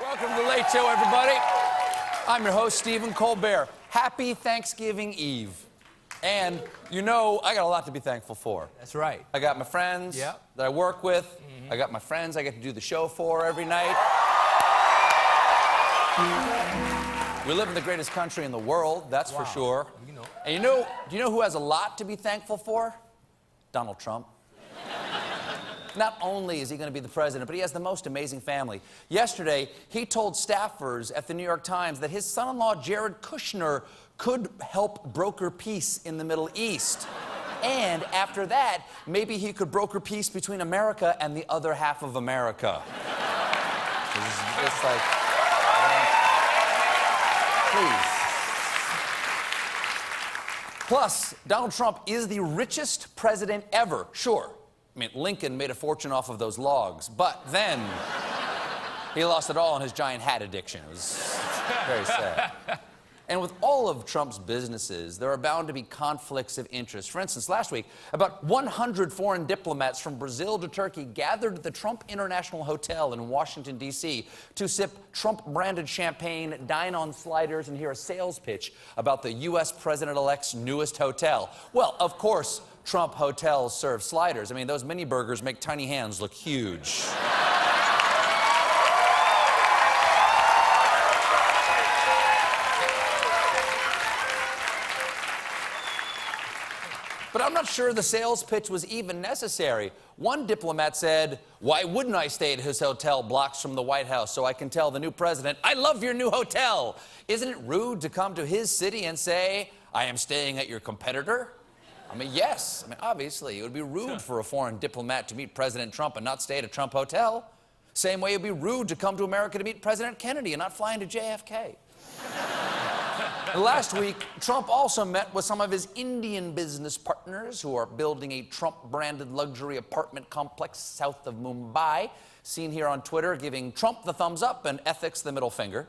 Welcome to the Late Show, everybody. I'm your host, Stephen Colbert. Happy Thanksgiving Eve. And, you know, I got a lot to be thankful for. That's right. I got my friends that I work with. I got my friends I get to do the show for every night. We live in the greatest country in the world, that's for sure. You know. And do you know who has a lot to be thankful for? Donald Trump. Not only is he going to be the president, but he has the most amazing family. Yesterday, he told staffers at the New York Times that his son-in-law, Jared Kushner, could help broker peace in the Middle East. And after that, maybe he could broker peace between America and the other half of America. It's like, please. Plus, Donald Trump is the richest president ever, sure. I mean, Lincoln made a fortune off of those logs, but then he lost it all on his giant hat addiction. It was very sad. And with all of Trump's businesses, there are bound to be conflicts of interest. For instance, last week, about 100 foreign diplomats from Brazil to Turkey gathered at the Trump International Hotel in Washington, D.C. to sip Trump-branded champagne, dine on sliders, and hear a sales pitch about the U.S. president-elect's newest hotel. Well, of course, Trump hotels serve sliders. I mean, those mini burgers make tiny hands look huge. But I'm not sure the sales pitch was even necessary. One diplomat said, "Why wouldn't I stay at his hotel blocks from the White House so I can tell the new president, I love your new hotel? Isn't it rude to come to his city and say, I am staying at your competitor?" I mean, yes. I mean, obviously, it would be rude for a foreign diplomat to meet President Trump and not stay at a Trump hotel. Same way it would be rude to come to America to meet President Kennedy and not fly into JFK. Last week, Trump also met with some of his Indian business partners who are building a Trump-branded luxury apartment complex south of Mumbai, seen here on Twitter giving Trump the thumbs up and ethics the middle finger.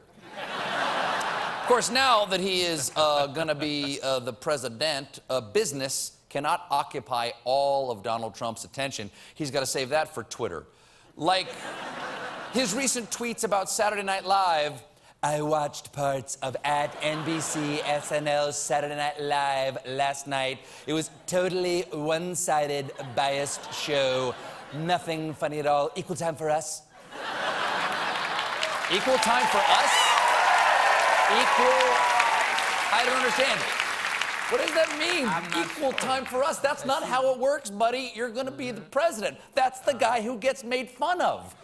Of course, now that he is going to be the president, business cannot occupy all of Donald Trump's attention. He's got to save that for Twitter. Like his recent tweets about Saturday Night Live. I watched parts of @NBC SNL's Saturday Night Live last night. It was totally one-sided, biased show. Nothing funny at all. Equal time for us. Equal time for us? I don't understand. What does that mean? Equal time for us? That's not how it works, buddy. You're going to be the president. That's the guy who gets made fun of.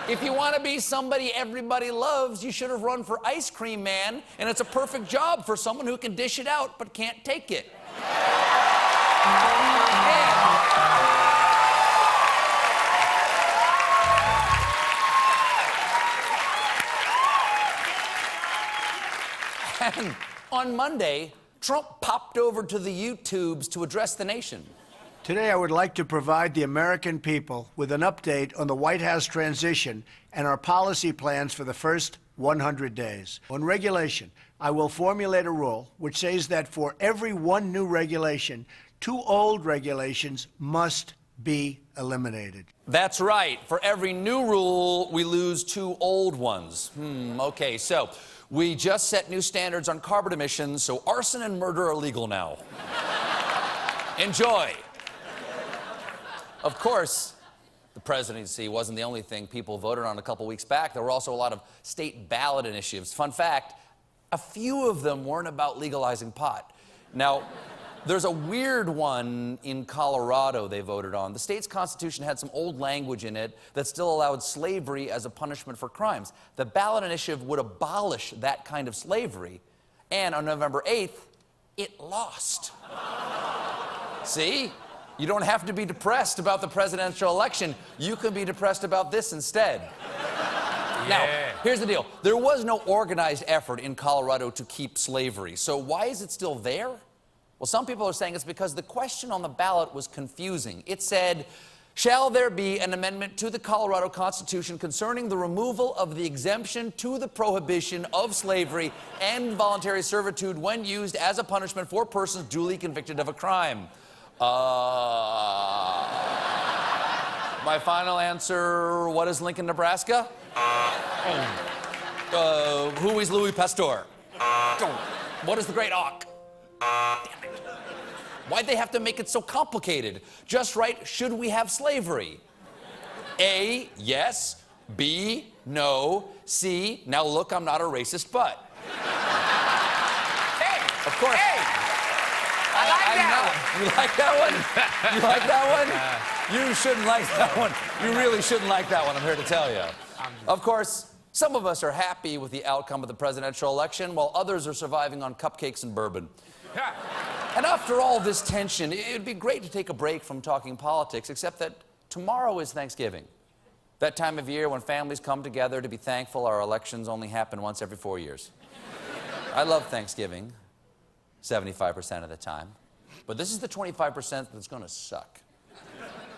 If you want to be somebody everybody loves, you should have run for Ice Cream Man, and it's a perfect job for someone who can dish it out but can't take it. And on Monday, Trump popped over to the YouTubes to address the nation. Today, I would like to provide the American people with an update on the White House transition and our policy plans for the first 100 days. On regulation, I will formulate a rule which says that for every one new regulation, 2 old regulations must be eliminated. That's right. For every new rule, we lose 2 old ones. Okay, so we just set new standards on carbon emissions, so arson and murder are legal now. Enjoy. Of course, the presidency wasn't the only thing people voted on a couple weeks back. There were also a lot of state ballot initiatives. Fun fact, a few of them weren't about legalizing pot. Now, there's a weird one in Colorado they voted on. The state's constitution had some old language in it that still allowed slavery as a punishment for crimes. The ballot initiative would abolish that kind of slavery, and on November 8th, it lost. See? You don't have to be depressed about the presidential election. You can be depressed about this instead. Now, here's the deal. There was no organized effort in Colorado to keep slavery. So why is it still there? Well, some people are saying it's because the question on the ballot was confusing. It said, shall there be an amendment to the Colorado Constitution concerning the removal of the exemption to the prohibition of slavery and involuntary servitude when used as a punishment for persons duly convicted of a crime? My final answer, what is Lincoln, Nebraska? Who is Louis Pasteur? What is the Great Auk? Damn it. Why'd they have to make it so complicated? Just write, should we have slavery? A, yes. B, no. C, now look, I'm not a racist, but. Hey! Of course. Hey! I like that You like that one? You like that one? You shouldn't like that one. You really shouldn't like that one, I'm here to tell you. Of course, some of us are happy with the outcome of the presidential election, while others are surviving on cupcakes and bourbon. Yeah. And after all this tension, it'd be great to take a break from talking politics, except that tomorrow is Thanksgiving. That time of year when families come together to be thankful our elections only happen once every 4 years. I love Thanksgiving, 75% of the time. But this is the 25% that's gonna suck.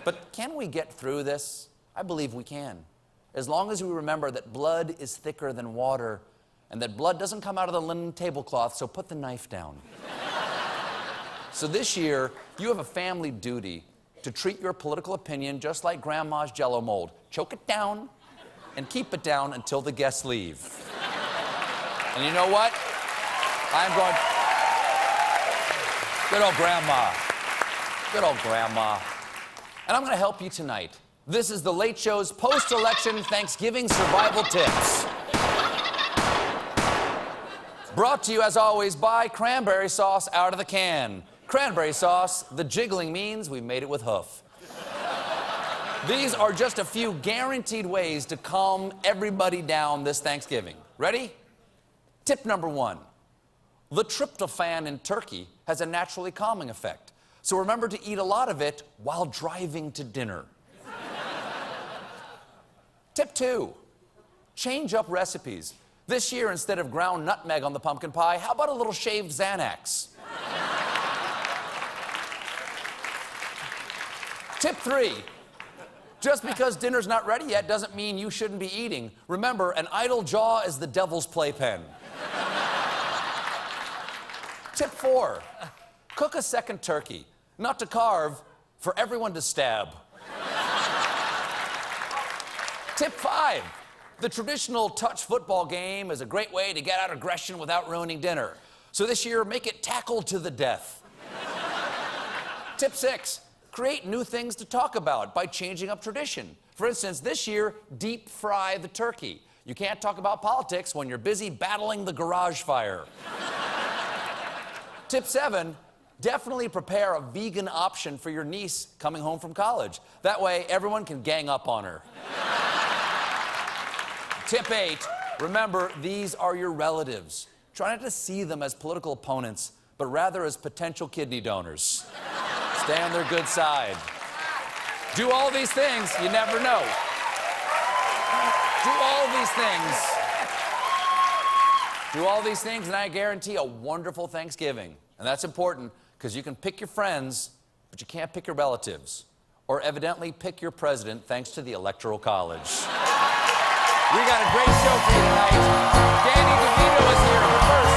But can we get through this? I believe we can. As long as we remember that blood is thicker than water and that blood doesn't come out of the linen tablecloth, so put the knife down. So this year, you have a family duty to treat your political opinion just like Grandma's Jell-O mold. Choke it down and keep it down until the guests leave. And you know what? I'm going... Good old Grandma. Good old Grandma. And I'm going to help you tonight. This is The Late Show's post-election Thanksgiving survival tips. Brought to you, as always, by cranberry sauce out of the can. Cranberry sauce, the jiggling means we made it with hoof. These are just a few guaranteed ways to calm everybody down this Thanksgiving. Ready? Tip number 1. The tryptophan in turkey has a naturally calming effect. So remember to eat a lot of it while driving to dinner. Tip 2. Change up recipes. This year, instead of ground nutmeg on the pumpkin pie, how about a little shaved Xanax? Tip 3. Just because dinner's not ready yet doesn't mean you shouldn't be eating. Remember, an idle jaw is the devil's playpen. Tip 4. Cook a second turkey. Not to carve, for everyone to stab. Tip 5. The traditional touch football game is a great way to get out aggression without ruining dinner. So this year, make it tackle to the death. Tip 6. Create new things to talk about by changing up tradition. For instance, this year, deep fry the turkey. You can't talk about politics when you're busy battling the garage fire. Tip 7. Definitely prepare a vegan option for your niece coming home from college. That way, everyone can gang up on her. Tip 8, remember, these are your relatives. Try not to see them as political opponents, but rather as potential kidney donors. Stay on their good side. Do all these things, you never know. Do all these things. Do all these things, and I guarantee a wonderful Thanksgiving. And that's important, because you can pick your friends, but you can't pick your relatives. Or evidently pick your president, thanks to the Electoral College. We got a great show for you tonight. Danny DeVito is here, but first,